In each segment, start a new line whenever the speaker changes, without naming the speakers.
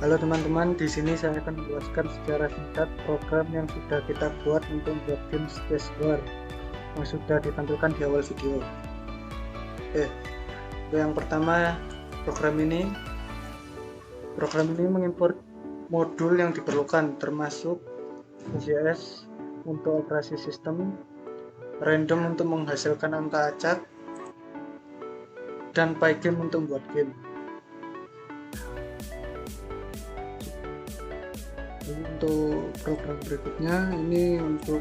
Halo teman-teman, di sini saya akan menjelaskan secara singkat program yang sudah kita buat untuk membuat game Space War yang sudah ditampilkan di awal video. Yang pertama, program ini mengimport modul yang diperlukan, termasuk VJS untuk operasi sistem, random untuk menghasilkan angka acak, dan Pygame untuk membuat game. Untuk program berikutnya, ini untuk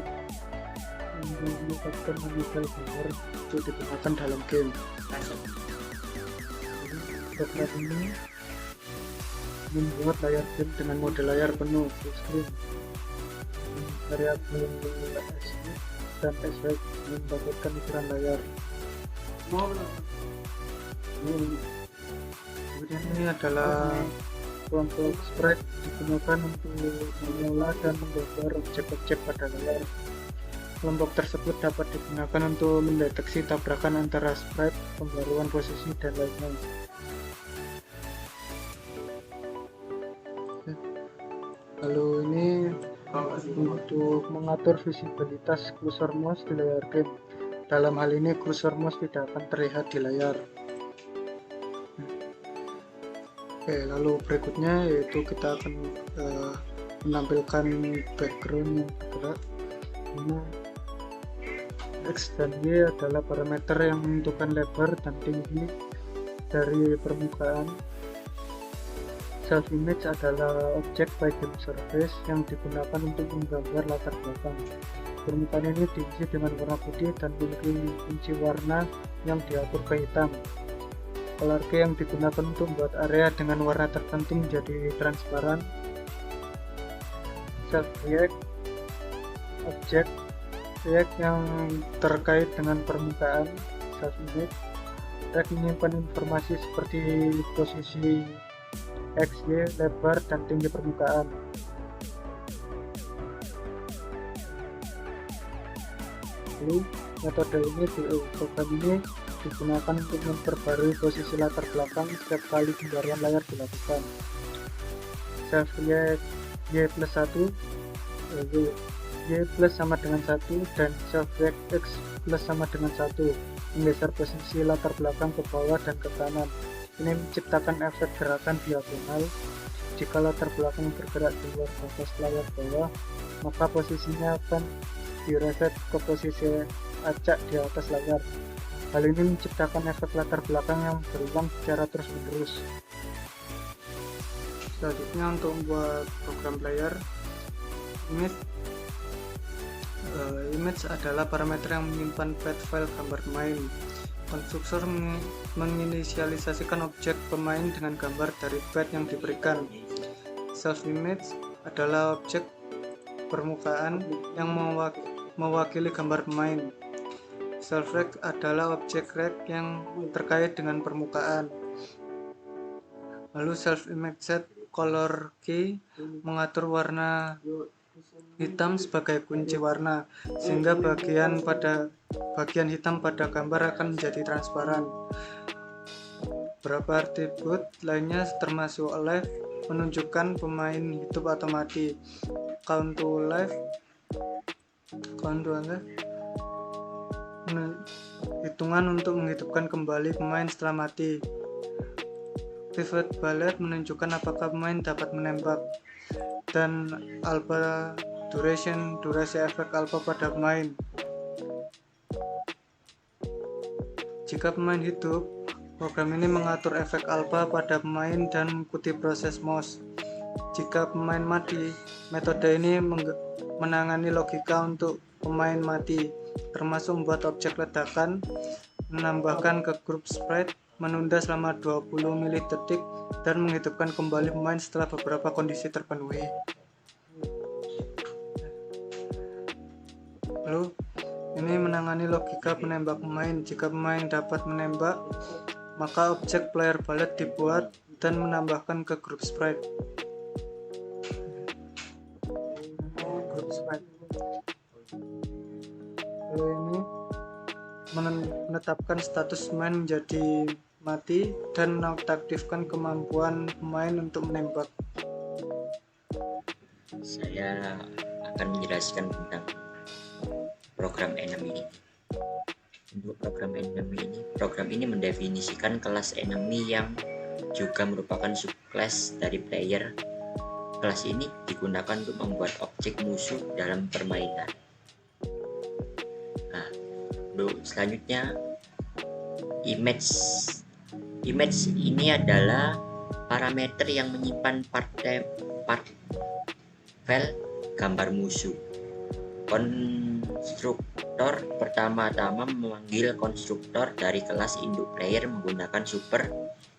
menetapkan mobile power untuk digunakan dalam game. Program ini membuat layar game dengan mode layar penuh full screen, variabel SY dan SY membangkitkan ukuran layar. Kemudian ini adalah kelompok sprite digunakan untuk mengolah dan menggambar objek-objek pada layar. Kelompok tersebut dapat digunakan untuk mendeteksi tabrakan antara sprite, pembaruan posisi, dan lainnya. Lalu ini untuk mengatur visibilitas kursor mouse di layar game. Dalam hal ini kursor mouse tidak akan terlihat di layar. Lalu berikutnya yaitu kita akan menampilkan background yang bergerak. Ini X dan Y adalah parameter yang menentukan lebar dan tinggi dari permukaan. Self image adalah objek Pygame surface yang digunakan untuk menggambar latar belakang. Permukaan ini diisi dengan warna putih dan memiliki kunci warna yang diatur ke hitam. Color key yang digunakan untuk membuat area dengan warna tertentu menjadi transparan. Self react, objek react yang terkait dengan permukaan. Self image react menyimpan informasi seperti posisi X, Y, lebar, dan tinggi permukaan. Lalu metode ini program ini digunakan untuk memperbarui posisi latar belakang setiap kali pembaruan layar dilakukan. Self react Y plus 1, Y plus sama dengan 1, dan self react X plus sama dengan 1, menggeser posisi latar belakang ke bawah dan ke kanan. Ini menciptakan efek gerakan diagonal. Jika latar belakang bergerak di luar batas layar bawah, maka posisinya akan direset ke posisi acak di atas layar. Hal ini menciptakan efek latar belakang yang berulang secara terus-menerus. Selanjutnya untuk membuat program player, image adalah parameter yang menyimpan path file gambar pemain. Konstruktor menginisialisasikan objek pemain dengan gambar dari path yang diberikan. Self image adalah objek permukaan yang mewakili gambar pemain. Self rect adalah objek rect yang terkait dengan permukaan. Lalu self image set color key mengatur warna hitam sebagai kunci warna, sehingga bagian hitam pada gambar akan menjadi transparan. Beberapa atribut lainnya termasuk alive menunjukkan pemain hidup atau mati, count to life hitungan untuk menghidupkan kembali pemain setelah mati. Pivot bullet menunjukkan apakah pemain dapat menembak, dan alpha duration durasi efek alpha pada pemain. Jika pemain hidup, program ini mengatur efek alpha pada pemain dan mengikuti proses mouse. Jika pemain mati, metode ini menangani logika untuk pemain mati, termasuk membuat objek ledakan, menambahkan ke grup sprite, menunda selama 20 milidetik, dan menghidupkan kembali pemain setelah beberapa kondisi terpenuhi. Lalu ini menangani logika penembak pemain. Jika pemain dapat menembak, maka objek player bullet dibuat dan menambahkan ke grup sprite. Lalu ini menetapkan status pemain menjadi mati dan mengaktifkan kemampuan pemain untuk menembak.
Saya akan menjelaskan tentang program enemy ini. Untuk program ini mendefinisikan kelas enemy yang juga merupakan subclass dari player. Kelas ini digunakan untuk membuat objek musuh dalam permainan. Nah, untuk selanjutnya image ini adalah parameter yang menyimpan part file gambar musuh. Konstruktor pertama-tama memanggil konstruktor dari kelas induk player menggunakan super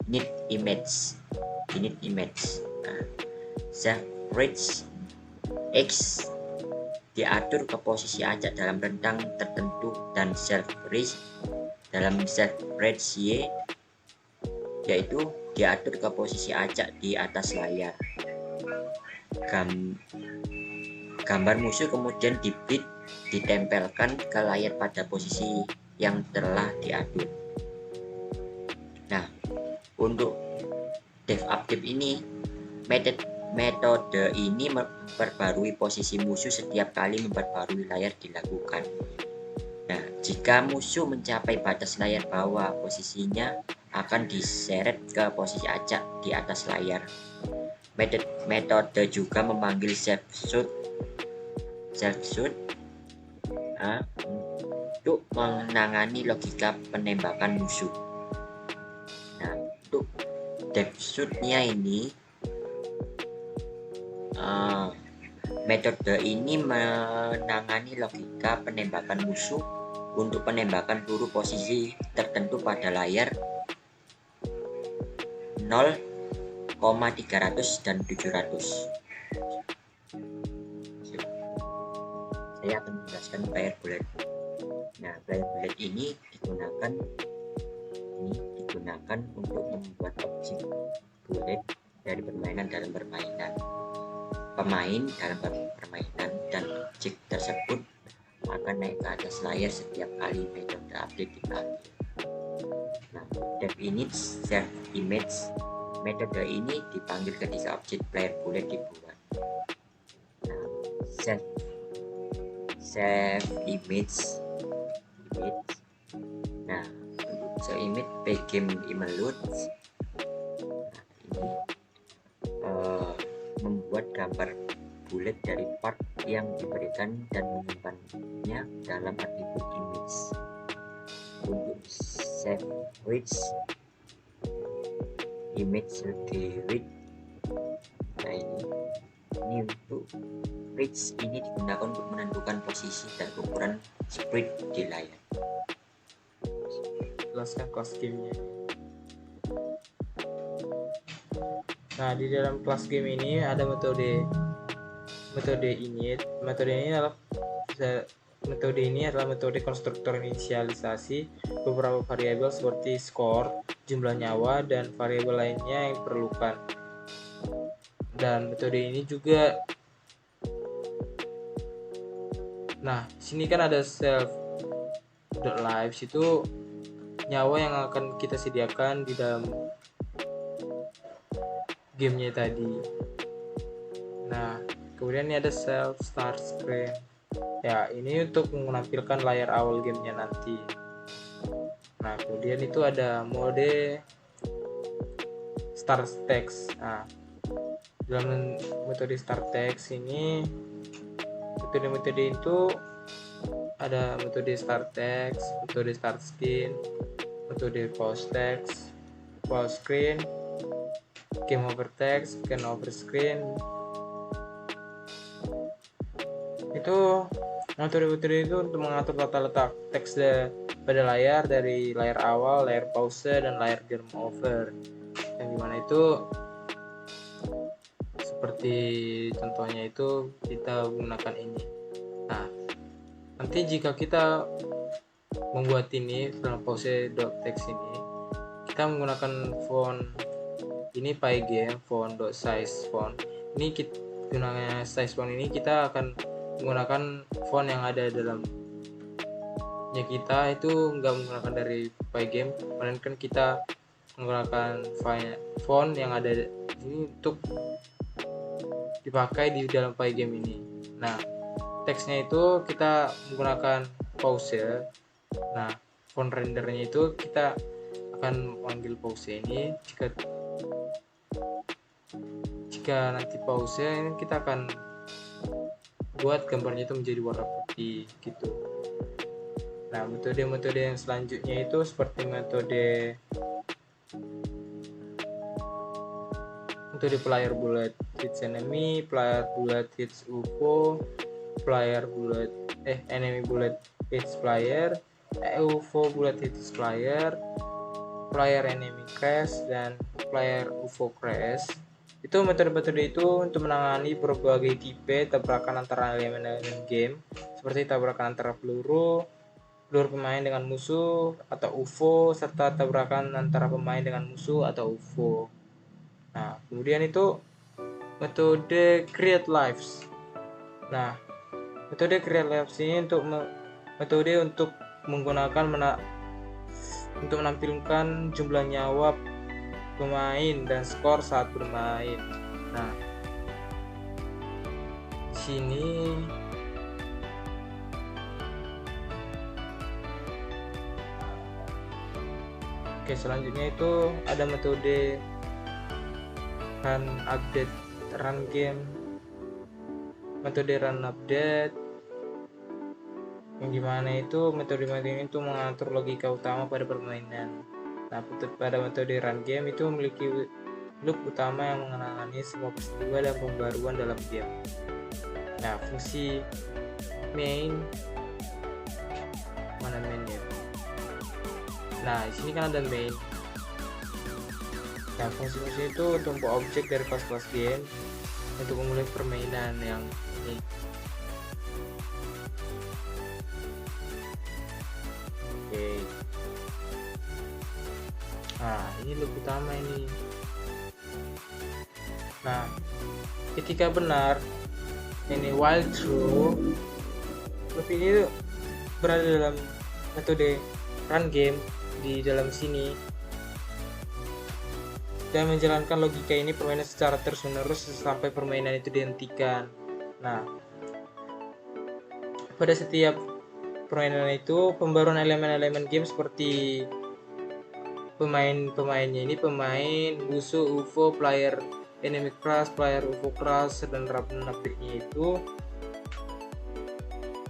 init image. Nah, self-reach X diatur ke posisi acak dalam rentang tertentu dan self-reach dalam self-reach Y yaitu diatur ke posisi acak di atas layar. Gambar musuh kemudian ditempelkan ke layar pada posisi yang telah diatur. Nah, untuk dev update ini, metode ini memperbarui posisi musuh setiap kali memperbarui layar dilakukan. Nah, jika musuh mencapai batas layar bawah, posisinya akan diseret ke posisi acak di atas layar. Metode juga memanggil self-shoot untuk menangani logika penembakan musuh. Nah, untuk DevShoot-nya ini, metode ini menangani logika penembakan musuh untuk penembakan peluru posisi tertentu pada layar 0,300 dan 700. Saya akan menjelaskan player bullet. Nah, player bullet ini digunakan untuk membuat objek bullet dari permainan dalam permainan. Pemain dalam permainan dan objek tersebut akan naik ke atas layar setiap kali metode update dipanggil. Nah, definite self image, metode ini dipanggil ketika objek player bullet dibuat. Nah, self image. Nah, untuk image pgame image. Nah, ini membuat gambar bullet dari part yang diberikan dan menyimpannya dalam atribut image. Untuk save reach image di read. Nah, ini untuk reach ini digunakan untuk menentukan posisi dan ukuran sprite di layar.
Jelaskan kelas gamenya. Nah, di dalam kelas game ini ada metode init. Metode ini adalah metode konstruktor inisialisasi beberapa variabel seperti skor, jumlah nyawa, dan variabel lainnya yang diperlukan. Dan metode ini juga, nah sini kan ada self.lives, itu nyawa yang akan kita sediakan di dalam gamenya tadi. Nah, kemudian ini ada self start screen. Ya, ini untuk menampilkan layar awal gamenya nanti. Nah, kemudian itu ada mode start text. Nah, dalam metode start text ini, metode itu ada metode start text, metode start screen, metode pause text, pause screen, game over text, game over screen. Itu metode-metode itu untuk mengatur tata letak teks pada layar dari layar awal, layar pause, dan layar game over. Yang dimana itu seperti contohnya itu kita gunakan ini. Nah, nanti jika kita membuat ini dalam pause.text ini, kita menggunakan font ini Pygame font.size font. Ini kita gunakan size font ini, kita akan menggunakan font yang ada dalamnya. Kita itu nggak menggunakan dari Pygame, melainkan kita menggunakan font yang ada ini untuk dipakai di dalam file game ini. Nah, teksnya itu kita menggunakan pause. Nah, font rendernya itu kita akan panggil pause ini. Jika nanti pause ini kita akan buat gambarnya itu menjadi warna putih gitu. Nah, metode-metode yang selanjutnya itu seperti metode player bullet hits enemy, player bullet hits UFO, enemy bullet hits player, UFO bullet hits player enemy crash, dan player UFO crash. Itu metode-metode itu untuk menangani berbagai tipe tabrakan antara elemen-elemen game, seperti tabrakan antara peluru pemain dengan musuh atau UFO, serta tabrakan antara pemain dengan musuh atau UFO. Nah, kemudian itu metode create lives. Nah, metode create lives ini metode untuk untuk menampilkan jumlah nyawa pemain dan skor saat bermain. Nah, di sini selanjutnya itu ada metode run game, metode run update, yang dimana itu metode ini itu mengatur logika utama pada permainan. Nah, pada metode run game itu memiliki loop utama yang menangani semua peristiwa dan pembaruan dalam game. Nah, fungsi main, mana mainnya? Nah, di sini kan ada main. Nah, fungsi-fungsi itu untuk objek dari kelas-kelas game untuk memulai permainan yang ini. Oke. Nah, ini loop utama ini. Nah, ketika benar ini while true, loop ini berada dalam metode run game di dalam sini dan menjalankan logika ini permainan secara terus-menerus sampai permainan itu dihentikan. Nah, pada setiap permainan itu pembaruan elemen-elemen game seperti pemainnya ini pemain, musuh, UFO, player enemy crash, player UFO crash, dan rapidnya itu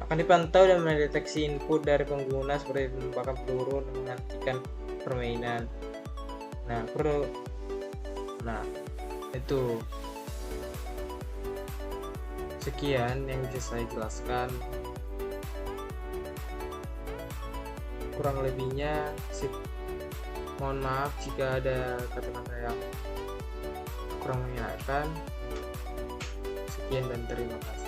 akan dipantau dan mendeteksi input dari pengguna seperti menembakkan peluru dan menghentikan permainan. Nah, itu sekian yang bisa saya jelaskan. Kurang lebihnya mohon maaf jika ada kata-kata yang kurang menyenangkan. Sekian dan terima kasih.